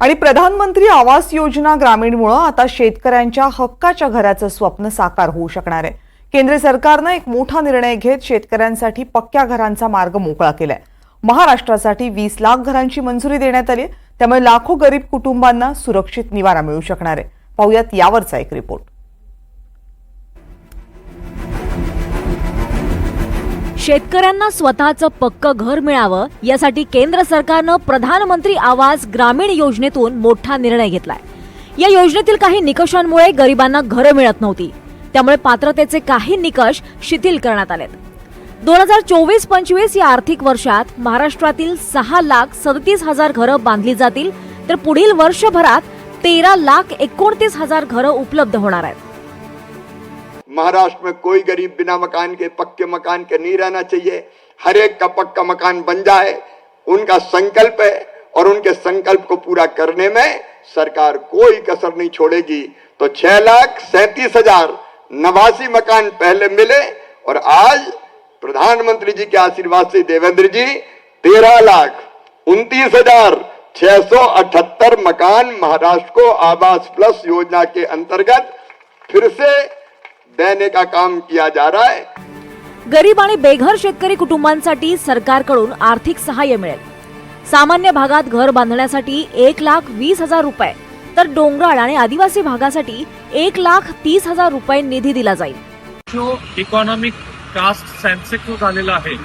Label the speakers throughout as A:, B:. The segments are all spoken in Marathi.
A: आणि प्रधानमंत्री आवास योजना ग्रामीणमुळे आता शेतकऱ्यांच्या हक्काच्या घराचं स्वप्न साकार होऊ शकणार आहे। केंद्र सरकारने एक मोठा निर्णय घेत शेतकऱ्यांसाठी पक्क्या घरांचा मार्ग मोकळा केलाय। महाराष्ट्रासाठी 20 लाख घरांची मंजुरी देण्यात आली, त्यामुळे लाखो गरीब कुटुंबांना सुरक्षित निवारा मिळू शकणार आहे। पाहूयात यावरचा एक रिपोर्ट।
B: शेतकऱ्यांना स्वतःचं पक्कं घर मिळावं यासाठी केंद्र सरकारनं प्रधानमंत्री आवास ग्रामीण योजनेतून मोठा निर्णय घेतलाय। या योजनेतील काही निकषांमुळे गरिबांना घरं मिळत नव्हती, त्यामुळे पात्रतेचे काही निकष शिथिल करण्यात आलेत। 2024-25 या आर्थिक वर्षात महाराष्ट्रातील 6,37,000 घरं बांधली जातील, तर पुढील वर्षभरात 13,29,000 घरं उपलब्ध होणार आहेत।
C: महाराष्ट्र में कोई गरीब बिना मकान के, पक्के मकान के नहीं रहना चाहिए। हर एक का पक्का मकान बन जाए, उनका संकल्प है और उनके संकल्प को पूरा करने में सरकार कोई कसर नहीं छोड़ेगी। तो 6,37,089 मकान पहले मिले और आज प्रधानमंत्री जी के आशीर्वाद से देवेंद्र जी 13,29,678 मकान महाराष्ट्र को आवास प्लस योजना के अंतर्गत फिर से देने का काम किया जा रहा है।
B: गरीब आणि बेघर शेतकरी कुटुंबांसाठी सरकारकडून आर्थिक सहाय्य मिळेल। सामान्य भागात घर बांधण्यासाठी 1,20,000 रुपये, तर डोंगराळ आणि आदिवासी भागासाठी 1,30,000 रुपये निधी दिला जाईल।
D: जो इकॉनॉमिक कास्ट सेन्सेस जो झालेला आहे,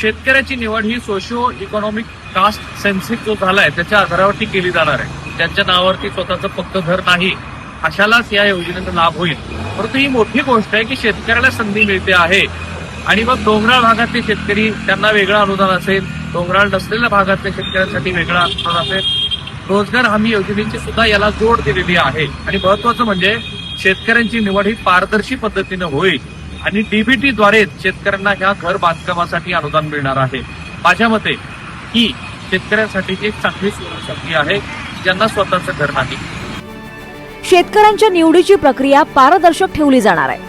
D: शेतकऱ्याची निवड ही सोशिओ इकॉनॉमिक कास्ट सेन्सेस जो झालाय त्याच्या आधारावरती केली जाणार आहे। त्यांच्या नावावरती स्वतःचं पक्क घर नाही अशालाच या योजनेचा लाभ होईल। परंतु ही मोठी गोष्ट आहे की शेतकऱ्याला संधी मिळते आहे। आणि मग डोंगराळ भागातले शेतकरी त्यांना वेगळं अनुदान असेल, डोंगराळ नसलेल्या भागातल्या शेतकऱ्यांसाठी वेगळं अनुदान असेल। रोजगार हमी योजनेची सुद्धा याला जोड दिलेली आहे। आणि महत्वाचं म्हणजे शेतकऱ्यांची निवड ही पारदर्शी पद्धतीने होईल आणि डीबीटी द्वारे शेतकऱ्यांना ह्या घर बांधकामासाठी अनुदान मिळणार आहे। माझ्या मते ही शेतकऱ्यांसाठी एक चांगली संधी आहे ज्यांना स्वतःचं घर नाही।
B: शेतकऱ्यांच्या निवडीची प्रक्रिया पारदर्शक ठेवली जाणार आहे।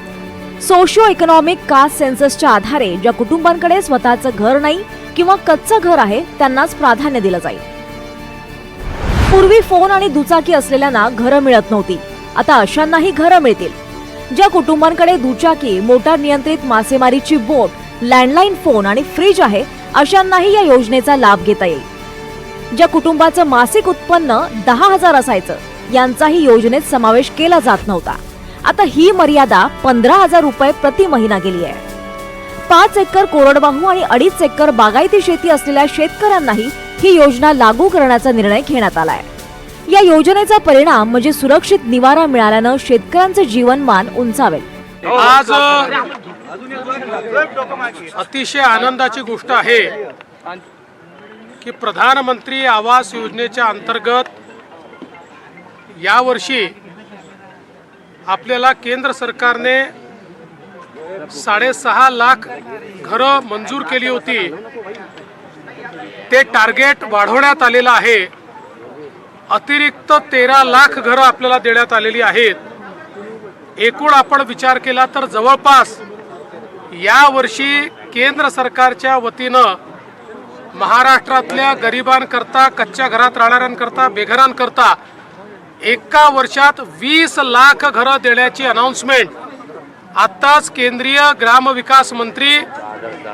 B: सोशिओ इकॉनॉमिक कास्ट सेन्ससच्या आधारे ज्या कुटुंबांकडे स्वतःचं घर नाही किंवा कच्चं घर आहे त्यांनाच प्राधान्य दिलं जाईल। पूर्वी फोन आणि दुचाकी असलेल्यांना घरं मिळत नव्हती, आता अशांनाही घरं मिळतील। ज्या कुटुंबांकडे दुचाकी, मोटार नियंत्रित मासेमारीची बोट, लँडलाईन फोन आणि फ्रीज आहे अशांनाही या योजनेचा लाभ घेता येईल। ज्या कुटुंबाचं मासिक उत्पन्न 10,000 असायचं यांचाही योजनेत समावेश केला जात नव्हता, आता ही मर्यादा 15,000 रुपये प्रति महिना गेली आहे। 5 एकर कोरडवाहू आणि 2.5 एकर बागायती शेती असलेल्या शेतकऱ्यांनाही ही योजना लागू करण्याचा निर्णय घेण्यात आलाय। या योजनेचा परिणाम म्हणजे सुरक्षित निवारा मिळाल्यानं शेतकऱ्यांचे जीवनमान उंचावेल।
E: आज अतिशय आनंदाची गोष्ट आहे की प्रधानमंत्री आवास योजनेच्या अंतर्गत यावर्षी आपल्याला केंद्र सरकारने 6.5 लाख घरं मंजूर केली होती। ते टार्गेट वाढवण्यात आलेलं आहे। अतिरिक्त 13 लाख घरं आपल्याला देण्यात आलेली आहेत। एकूण आपण विचार केला तर जवळपास यावर्षी केंद्र सरकारच्या वतीनं महाराष्ट्रातल्या गरिबांकरता, कच्च्या घरात राहणाऱ्यांकरता, बेघरांकरता एका वर्षात 20 लाख घरं देण्याची अनाउन्समेंट आताच केंद्रीय ग्रामविकास मंत्री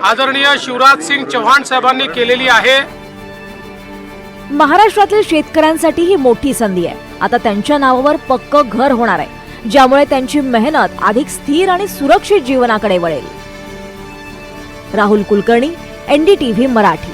E: आदरणीय शिवराज सिंग चौहान साहेबांनी केलेली आहे।
B: महाराष्ट्रातील शेतकऱ्यांसाठी ही मोठी संधी आहे। आता त्यांच्या नावावर पक्क घर होणार आहे, ज्यामुळे त्यांची मेहनत अधिक स्थिर आणि सुरक्षित जीवनाकडे वळेल। राहुल कुलकर्णी, NDTV मराठी।